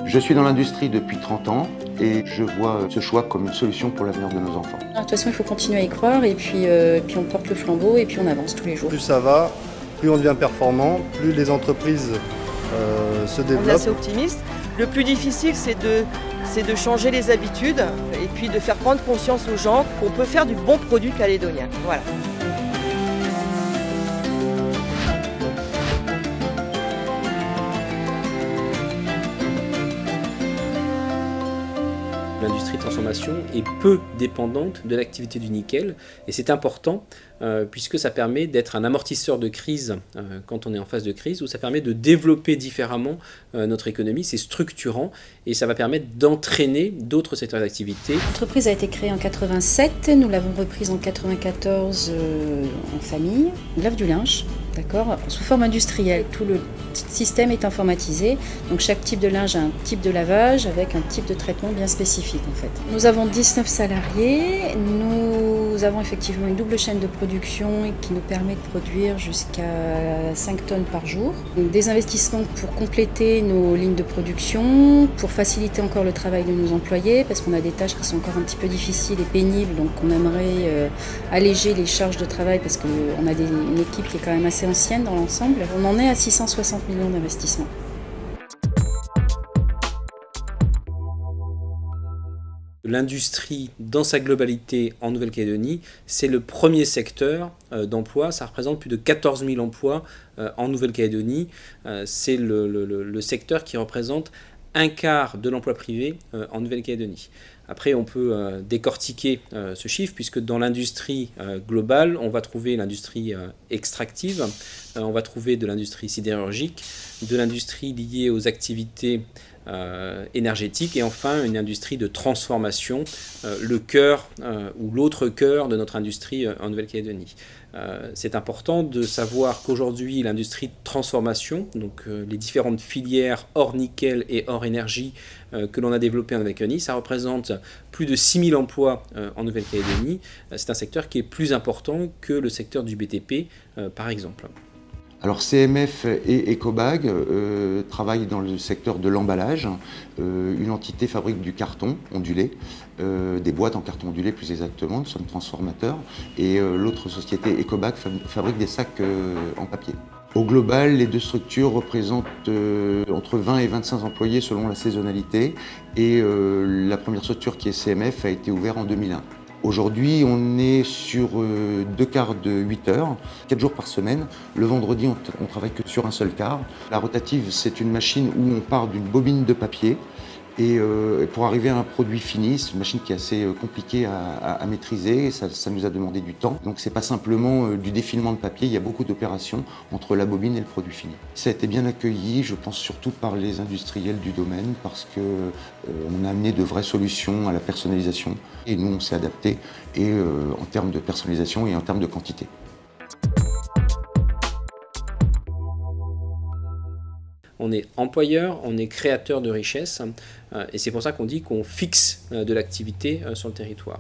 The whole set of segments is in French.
Je suis dans l'industrie depuis 30 ans et je vois ce choix comme une solution pour l'avenir de nos enfants. De toute façon, il faut continuer à y croire et puis on porte le flambeau et puis on avance tous les jours. Plus ça va, plus on devient performant, plus les entreprises se développent. On est assez optimiste. Le plus difficile, c'est de changer les habitudes et puis de faire prendre conscience aux gens qu'on peut faire du bon produit calédonien. Voilà. L'industrie de transformation est peu dépendante de l'activité du nickel et c'est important puisque ça permet d'être un amortisseur de crise quand on est en phase de crise, ou ça permet de développer différemment notre économie, c'est structurant et ça va permettre d'entraîner d'autres secteurs d'activité. L'entreprise a été créée en 87, nous l'avons reprise en 94 en famille. On lave du linge, d'accord, sous forme industrielle. Tout le système est informatisé, donc chaque type de linge a un type de lavage avec un type de traitement bien spécifique en fait. Nous avons 19 salariés, nous avons effectivement une double chaîne de production qui nous permet de produire jusqu'à 5 tonnes par jour. Des investissements pour compléter nos lignes de production, pour faciliter encore le travail de nos employés, parce qu'on a des tâches qui sont encore un petit peu difficiles et pénibles, donc on aimerait alléger les charges de travail parce qu'on a une équipe qui est quand même assez ancienne dans l'ensemble. On en est à 660 millions d'investissements. L'industrie dans sa globalité en Nouvelle-Calédonie, c'est le premier secteur d'emploi, ça représente plus de 14 000 emplois en Nouvelle-Calédonie, c'est le secteur qui représente un quart de l'emploi privé en Nouvelle-Calédonie. Après, on peut décortiquer ce chiffre, puisque dans l'industrie globale, on va trouver l'industrie extractive, on va trouver de l'industrie sidérurgique, de l'industrie liée aux activités énergétiques et enfin une industrie de transformation, le cœur ou l'autre cœur de notre industrie en Nouvelle-Calédonie. C'est important de savoir qu'aujourd'hui l'industrie de transformation, donc les différentes filières hors nickel et hors énergie que l'on a développées en Nouvelle-Calédonie, ça représente plus de 6 000 emplois en Nouvelle-Calédonie. C'est un secteur qui est plus important que le secteur du BTP par exemple. Alors CMF et Ecobag travaillent dans le secteur de l'emballage. Une entité fabrique du carton ondulé, des boîtes en carton ondulé plus exactement, nous sommes transformateurs. Et l'autre société Ecobag fabrique des sacs en papier. Au global, les deux structures représentent entre 20 et 25 employés selon la saisonnalité. Et la première structure qui est CMF a été ouverte en 2001. Aujourd'hui, on est sur 2 quarts de 8 heures, 4 jours par semaine. Le vendredi, on travaille que sur un seul quart. La rotative, c'est une machine où on part d'une bobine de papier et pour arriver à un produit fini, c'est une machine qui est assez compliquée à maîtriser, ça nous a demandé du temps. Donc c'est pas simplement du défilement de papier, il y a beaucoup d'opérations entre la bobine et le produit fini. Ça a été bien accueilli, je pense surtout par les industriels du domaine, parce que on a amené de vraies solutions à la personnalisation et nous on s'est adapté et en termes de personnalisation et en termes de quantité. On est employeur, on est créateur de richesse et c'est pour ça qu'on dit qu'on fixe de l'activité sur le territoire.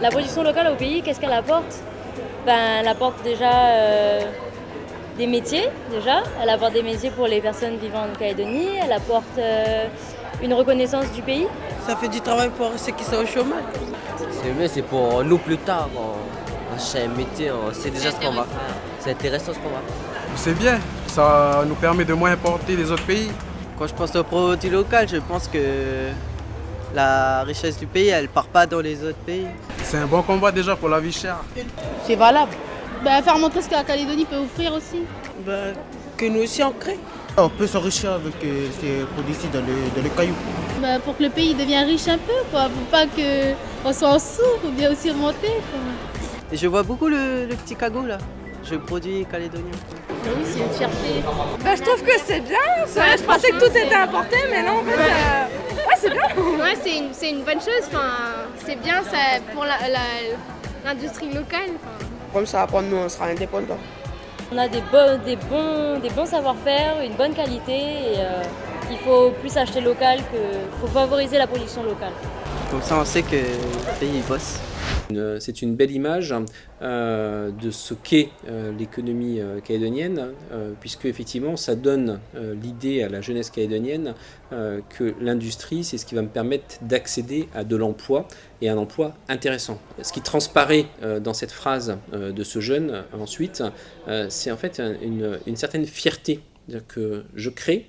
La production locale au pays, qu'est-ce qu'elle apporte? Elle apporte déjà des métiers, elle apporte des métiers pour les personnes vivant en Calédonie, elle apporte une reconnaissance du pays. Ça fait du travail pour ceux qui sont au chômage. C'est bien, c'est pour nous plus tard, on cherche un métier, on sait déjà ce qu'on va faire. C'est intéressant ce qu'on va faire. C'est bien, ça nous permet de moins importer des autres pays. Quand je pense au produit local, je pense que la richesse du pays, elle part pas dans les autres pays. C'est un bon combat déjà pour la vie chère. C'est valable. Faire montrer ce que la Calédonie peut offrir aussi. Que nous aussi on crée. On peut s'enrichir avec ces produits-ci dans le caillou. Pour que le pays devienne riche un peu, quoi. Pour pas qu'on soit en sourd ou bien aussi remonté. Et je vois beaucoup le petit cagot là. Je produis calédonien. Oui, c'est une fierté. Je trouve que c'est bien. Je pensais que tout était importé, mais non, en fait, ouais, c'est bien. Ouais, c'est une bonne chose. C'est bien ça, pour l'industrie locale. Comme ça, après nous, on sera indépendants. On a des bons savoir-faire, une bonne qualité et il faut plus acheter local, faut favoriser la production locale. Comme ça, on sait que le pays bosse. C'est une belle image de ce qu'est l'économie calédonienne, puisque effectivement ça donne l'idée à la jeunesse calédonienne que l'industrie, c'est ce qui va me permettre d'accéder à de l'emploi et un emploi intéressant. Ce qui transparaît dans cette phrase de ce jeune ensuite, c'est en fait une certaine fierté, c'est-à-dire que je crée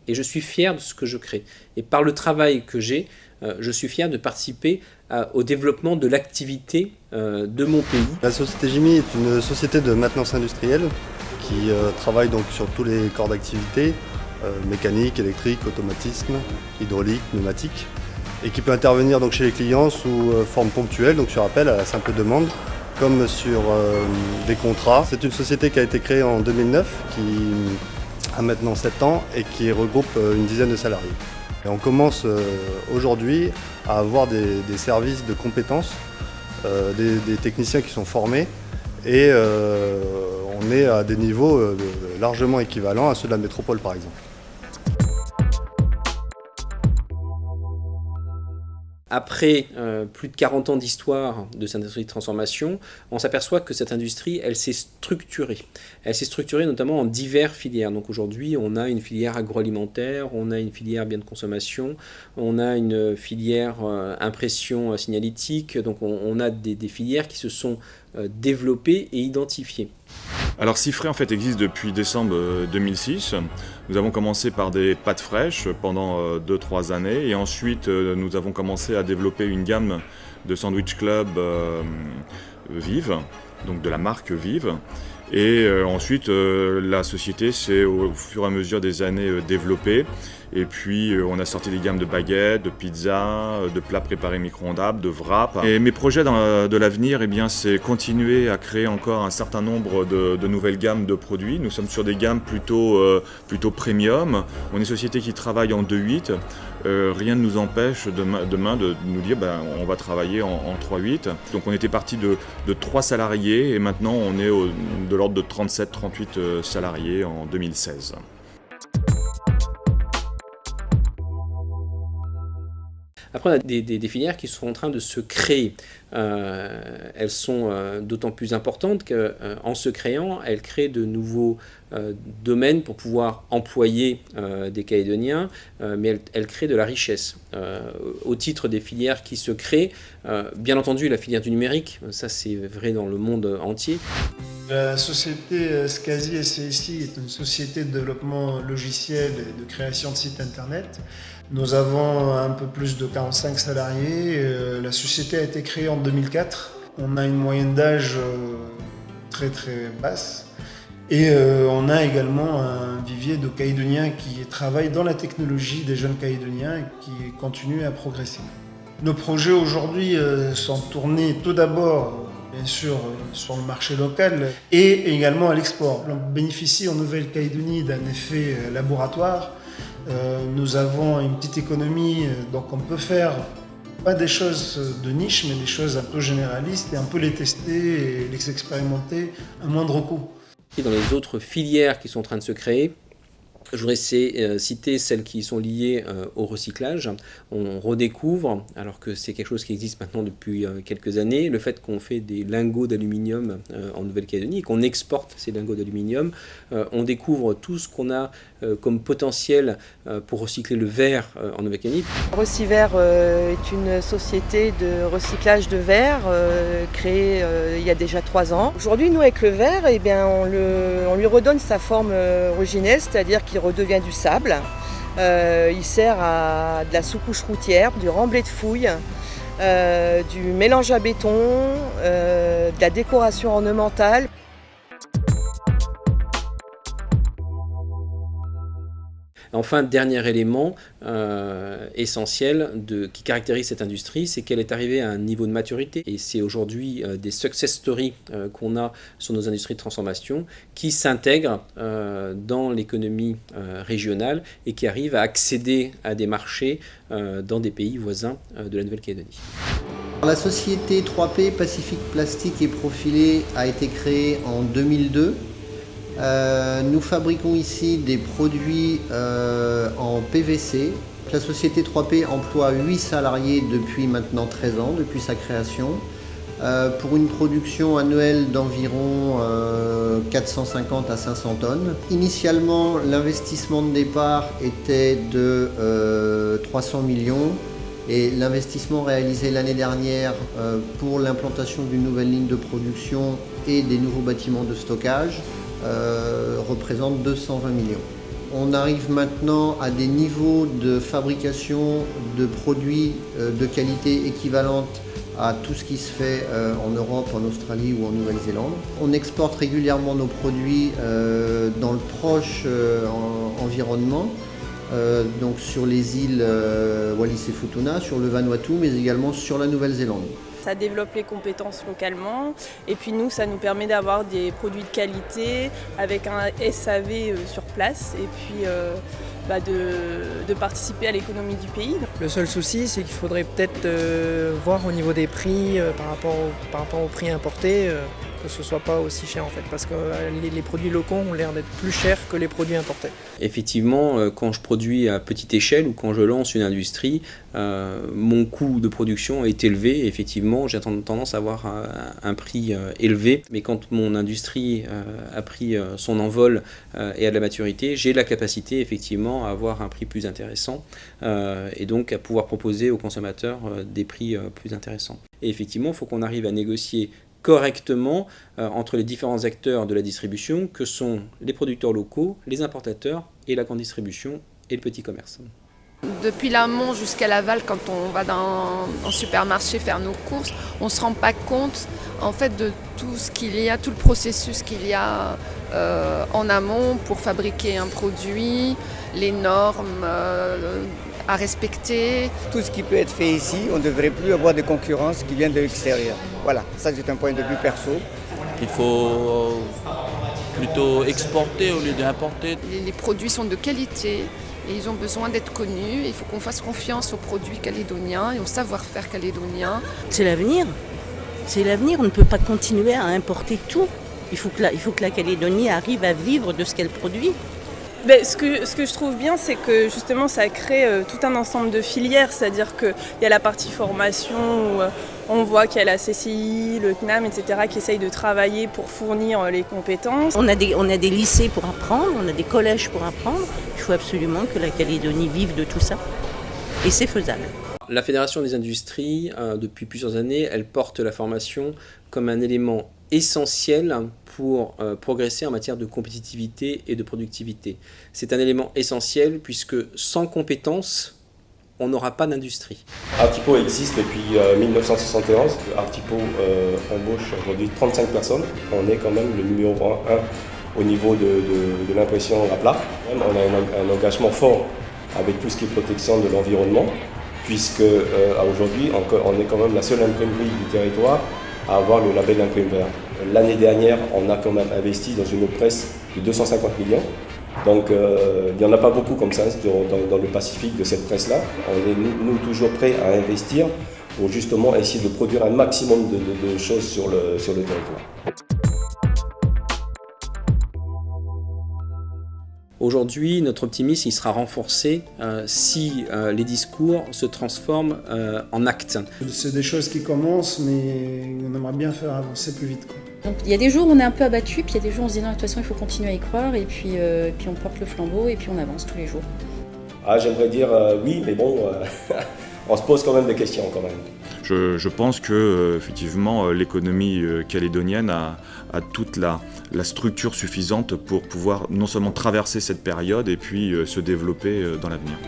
et je suis fier de ce que je crée. Et par le travail que j'ai, je suis fier de participer au développement de l'activité de mon pays. La société Jimmy est une société de maintenance industrielle qui travaille donc sur tous les corps d'activité, mécanique, électrique, automatisme, hydraulique, pneumatique, et qui peut intervenir donc chez les clients sous forme ponctuelle, donc sur appel à la simple demande, comme sur des contrats. C'est une société qui a été créée en 2009, qui a maintenant 7 ans et qui regroupe une dizaine de salariés. Et on commence aujourd'hui à avoir des services de compétences, des techniciens qui sont formés et on est à des niveaux largement équivalents à ceux de la métropole par exemple. Après plus de 40 ans d'histoire de cette industrie de transformation, on s'aperçoit que cette industrie, elle s'est structurée. Elle s'est structurée notamment en diverses filières. Donc aujourd'hui, on a une filière agroalimentaire, on a une filière biens de consommation, on a une filière impression signalétique. Donc on a des filières qui se sont développées et identifiées. Alors Cifré en fait existe depuis décembre 2006. Nous avons commencé par des pâtes fraîches pendant 2-3 années et ensuite nous avons commencé à développer une gamme de sandwich club Vive, donc de la marque Vive. Et ensuite la société s'est au fur et à mesure des années développée. Et puis on a sorti des gammes de baguettes, de pizzas, de plats préparés micro-ondables, de wraps. Et mes projets de l'avenir, eh bien, c'est continuer à créer encore un certain nombre de nouvelles gammes de produits. Nous sommes sur des gammes plutôt premium. On est une société qui travaille en 2/8. Rien ne nous empêche demain de nous dire on va travailler en 3/8. Donc on était parti de 3 salariés et maintenant on est de l'ordre de 37-38 salariés en 2016. Après, on a des filières qui sont en train de se créer. Elles sont d'autant plus importantes qu'en se créant, elles créent de nouveaux domaines pour pouvoir employer des Calédoniens, mais elles créent de la richesse. Au titre des filières qui se créent, bien entendu, la filière du numérique, ça c'est vrai dans le monde entier. La société SCASI SCSI est une société de développement logiciel et de création de sites internet. Nous avons un peu plus de 45 salariés. La société a été créée en 2004. On a une moyenne d'âge très basse. Et on a également un vivier de Calédoniens qui travaillent dans la technologie, des jeunes Calédoniens et qui continuent à progresser. Nos projets aujourd'hui sont tournés tout d'abord bien sûr sur le marché local et également à l'export. On bénéficie en Nouvelle-Calédonie d'un effet laboratoire. Nous avons une petite économie, donc on peut faire pas des choses de niche, mais des choses un peu généralistes et un peu les tester et les expérimenter à moindre coût. Et dans les autres filières qui sont en train de se créer, je voudrais citer celles qui sont liées au recyclage. On redécouvre, alors que c'est quelque chose qui existe maintenant depuis quelques années, le fait qu'on fait des lingots d'aluminium en Nouvelle-Calédonie et qu'on exporte ces lingots d'aluminium. On découvre tout ce qu'on a comme potentiel pour recycler le verre en Nouvelle-Calédonie. Recivert est une société de recyclage de verre créée il y a déjà 3 ans. Aujourd'hui, nous, avec le verre, eh bien, on lui redonne sa forme originelle, c'est-à-dire qu'il redevient du sable. Il sert à de la sous-couche routière, du remblai de fouille, du mélange à béton, de la décoration ornementale. Enfin, dernier élément essentiel qui caractérise cette industrie, c'est qu'elle est arrivée à un niveau de maturité. Et c'est aujourd'hui des success stories qu'on a sur nos industries de transformation qui s'intègrent dans l'économie régionale et qui arrivent à accéder à des marchés dans des pays voisins de la Nouvelle-Calédonie. La société 3P Pacific Plastique et Profilé a été créée en 2002. Nous fabriquons ici des produits en PVC. La société 3P emploie 8 salariés depuis maintenant 13 ans, depuis sa création. pour une production annuelle d'environ 450 à 500 tonnes. Initialement, l'investissement de départ était de 300 millions et l'investissement réalisé l'année dernière pour l'implantation d'une nouvelle ligne de production et des nouveaux bâtiments de stockage représente 220 millions. On arrive maintenant à des niveaux de fabrication de produits de qualité équivalente à tout ce qui se fait en Europe, en Australie ou en Nouvelle-Zélande. On exporte régulièrement nos produits dans le proche environnement, donc sur les îles Wallis et Futuna, sur le Vanuatu, mais également sur la Nouvelle-Zélande. Ça développe les compétences localement et puis nous, ça nous permet d'avoir des produits de qualité avec un SAV sur place et puis de participer à l'économie du pays. Le seul souci, c'est qu'il faudrait peut-être voir au niveau des prix par rapport aux prix importés, que ce ne soit pas aussi cher en fait, parce que les produits locaux ont l'air d'être plus chers que les produits importés. Effectivement, quand je produis à petite échelle ou quand je lance une industrie, mon coût de production est élevé. Effectivement, j'ai tendance à avoir un prix élevé, mais quand mon industrie a pris son envol et a de la maturité, j'ai la capacité effectivement à avoir un prix plus intéressant et donc à pouvoir proposer aux consommateurs des prix plus intéressants. Et effectivement, il faut qu'on arrive à négocier correctement entre les différents acteurs de la distribution que sont les producteurs locaux, les importateurs et la grande distribution et le petit commerce. Depuis l'amont jusqu'à l'aval, quand on va en supermarché faire nos courses, on ne se rend pas compte en fait de tout ce qu'il y a, tout le processus qu'il y a en amont pour fabriquer un produit, les normes à respecter. Tout ce qui peut être fait ici, on ne devrait plus avoir de concurrence qui vient de l'extérieur. Voilà, ça c'est un point de vue perso. Il faut plutôt exporter au lieu d'importer. Les produits sont de qualité et ils ont besoin d'être connus. Il faut qu'on fasse confiance aux produits calédoniens et au savoir-faire calédonien. C'est l'avenir. C'est l'avenir. On ne peut pas continuer à importer tout. Il faut que la Calédonie arrive à vivre de ce qu'elle produit. Ce que je trouve bien, c'est que justement ça crée tout un ensemble de filières, c'est-à-dire qu'il y a la partie formation où on voit qu'il y a la CCI, le CNAM, etc. qui essayent de travailler pour fournir les compétences. On a des lycées pour apprendre, on a des collèges pour apprendre. Il faut absolument que la Calédonie vive de tout ça. Et c'est faisable. La Fédération des industries, depuis plusieurs années, elle porte la formation comme un élément essentiel pour progresser en matière de compétitivité et de productivité. C'est un élément essentiel puisque sans compétences, on n'aura pas d'industrie. Artipo existe depuis 1971. Artipo embauche aujourd'hui 35 personnes. On est quand même le numéro 1 au niveau de l'impression à plat. On a un engagement fort avec tout ce qui est protection de l'environnement, puisque aujourd'hui, on est quand même la seule imprimerie du territoire à avoir le label Imprime Vert. L'année dernière, on a quand même investi dans une presse de 250 millions. Donc il n'y en a pas beaucoup comme ça dans le Pacifique de cette presse-là. On est nous toujours prêts à investir pour justement essayer de produire un maximum de choses sur le territoire. Aujourd'hui, notre optimisme il sera renforcé si les discours se transforment en actes. C'est des choses qui commencent, mais on aimerait bien faire avancer plus vite, quoi. Donc, il y a des jours où on est un peu abattu, puis il y a des jours où on se dit non, de toute façon il faut continuer à y croire, et puis on porte le flambeau et puis on avance tous les jours. J'aimerais dire oui, mais bon, on se pose quand même des questions quand même. Je pense que effectivement l'économie calédonienne a toute la structure suffisante pour pouvoir non seulement traverser cette période et puis se développer dans l'avenir.